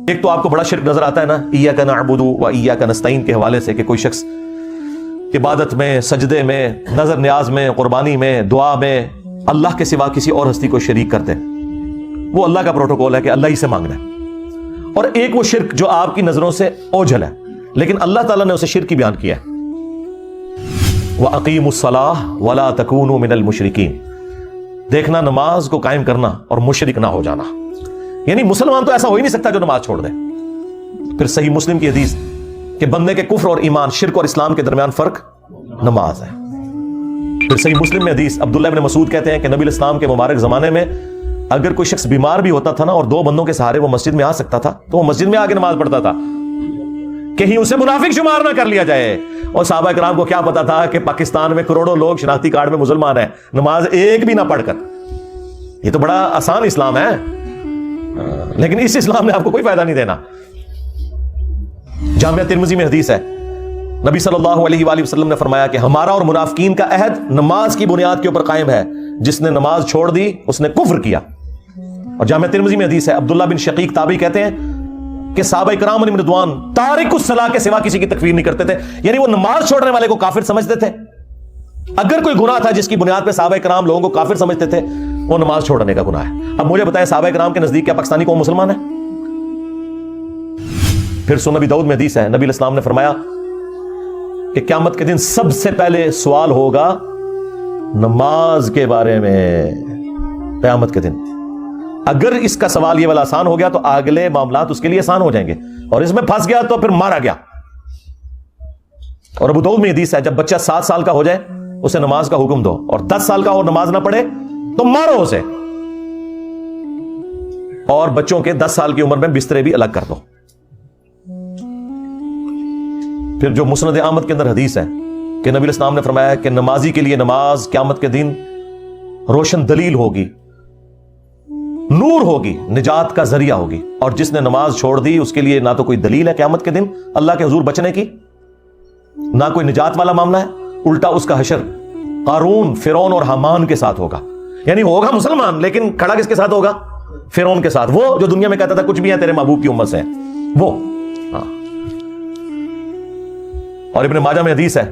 ایک تو آپ کو بڑا شرک نظر آتا ہے نا ایاک نعبد و ایاک نستعین کے حوالے سے، کہ کوئی شخص عبادت میں، سجدے میں، نظر نیاز میں، قربانی میں، دعا میں اللہ کے سوا کسی اور ہستی کو شریک کرتے ہیں۔ وہ اللہ کا پروٹوکول ہے کہ اللہ ہی سے مانگنا ہے۔ اور ایک وہ شرک جو آپ کی نظروں سے اوجھل ہے لیکن اللہ تعالیٰ نے اسے شرک کی بیان کیا ہے، وَأَقِيمُوا الصَّلَاةَ وَلَا تَكُونُوا مِنَ الْمُشْرِكِينَ، دیکھنا نماز کو قائم کرنا اور مشرک نہ ہو جانا۔ یعنی مسلمان تو ایسا ہو ہی نہیں سکتا جو نماز چھوڑ دے۔ پھر صحیح مسلم کی حدیث کہ بندے کے کفر اور ایمان، شرک اور اسلام کے درمیان فرق نماز ہے۔ پھر صحیح مسلم میں حدیث عبداللہ بن مسعود کہتے ہیں کہ نبی الاسلام کے مبارک زمانے میں اگر کوئی شخص بیمار بھی ہوتا تھا نا اور دو بندوں کے سہارے وہ مسجد میں آ سکتا تھا تو وہ مسجد میں آ کے نماز پڑھتا تھا، کہیں اسے منافق شمار نہ کر لیا جائے۔ اور صحابہ کرام کو کیا پتا تھا کہ پاکستان میں کروڑوں لوگ شناختی کارڈ میں مسلمان ہیں، نماز ایک بھی نہ پڑھ کر۔ یہ تو بڑا آسان اسلام ہے، لیکن اس اسلام نے آپ کو کوئی فائدہ نہیں دینا۔ جامعہ ترمذی میں حدیث ہے، نبی صلی اللہ علیہ وآلہ وسلم نے فرمایا کہ ہمارا اور منافقین کا عہد نماز کی بنیاد کے اوپر قائم ہے، جس نے نماز چھوڑ دی اس نے کفر کیا۔ اور جامعہ ترمذی میں حدیث ہے، عبداللہ بن شقیق تابعی کہتے ہیں کہ صحابہ کرام علیہم رضوان تارک الصلاۃ کے سوا کسی کی تکفیر نہیں کرتے تھے، یعنی وہ نماز چھوڑنے والے کو کافر سمجھتے تھے۔ اگر کوئی گناہ تھا جس کی بنیاد پہ صحابہ کرام لوگوں کو کافر سمجھتے تھے، وہ نماز چھوڑنے کا گناہ ہے۔ اب مجھے بتائیں صحابہ کرام کے نزدیک کیا پاکستانی قوم مسلمان ہے؟ پھر سنن ابی داؤد میں حدیث ہے، نبی الاسلام نے فرمایا کہ قیامت کے دن سب سے پہلے سوال ہوگا نماز کے بارے میں۔ قیامت کے دن اگر اس کا سوال یہ والا آسان ہو گیا تو اگلے معاملات اس کے لیے آسان ہو جائیں گے، اور اس میں پھنس گیا تو پھر مارا گیا۔ اور ابو داؤد میں حدیث ہے، جب بچہ 7 سال کا ہو جائے اسے نماز کا حکم دو، اور 10 سال کا اور نماز نہ پڑھے تو مارو اسے، اور بچوں کے 10 سال کی عمر میں بسترے بھی الگ کر دو۔ پھر جو مسند احمد کے اندر حدیث ہے کہ نبی الاسلام نے فرمایا کہ نمازی کے لیے نماز قیامت کے دن روشن دلیل ہوگی، نور ہوگی، نجات کا ذریعہ ہوگی، اور جس نے نماز چھوڑ دی اس کے لیے نہ تو کوئی دلیل ہے قیامت کے دن اللہ کے حضور بچنے کی، نہ کوئی نجات والا معاملہ ہے، الٹا اس کا حشر قارون، فرعون اور حامان کے ساتھ ہوگا۔ یعنی ہوگا مسلمان لیکن کھڑا کس کے ساتھ ہوگا؟ فرعون کے ساتھ، وہ جو دنیا میں کہتا تھا کچھ بھی ہے تیرے محبوب کی امت سے، وہ۔ اور ابن ماجہ میں حدیث ہے،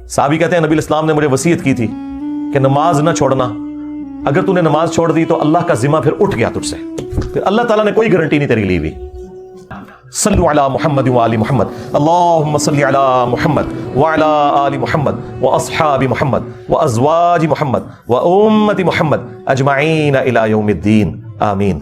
صحابی کہتے ہیں نبی الاسلام نے مجھے وصیت کی تھی کہ نماز نہ چھوڑنا، اگر تو نے نماز چھوڑ دی تو اللہ کا ذمہ پھر اٹھ گیا تجھ سے، پھر اللہ تعالیٰ نے کوئی گارنٹی نہیں تیری لی ہوئی۔ صلو علی محمد و آل محمد، اللہم صلی علی محمد وعلی آل محمد واصحاب محمد وازواج محمد و امت محمد اجمعین الی یوم الدین، آمین۔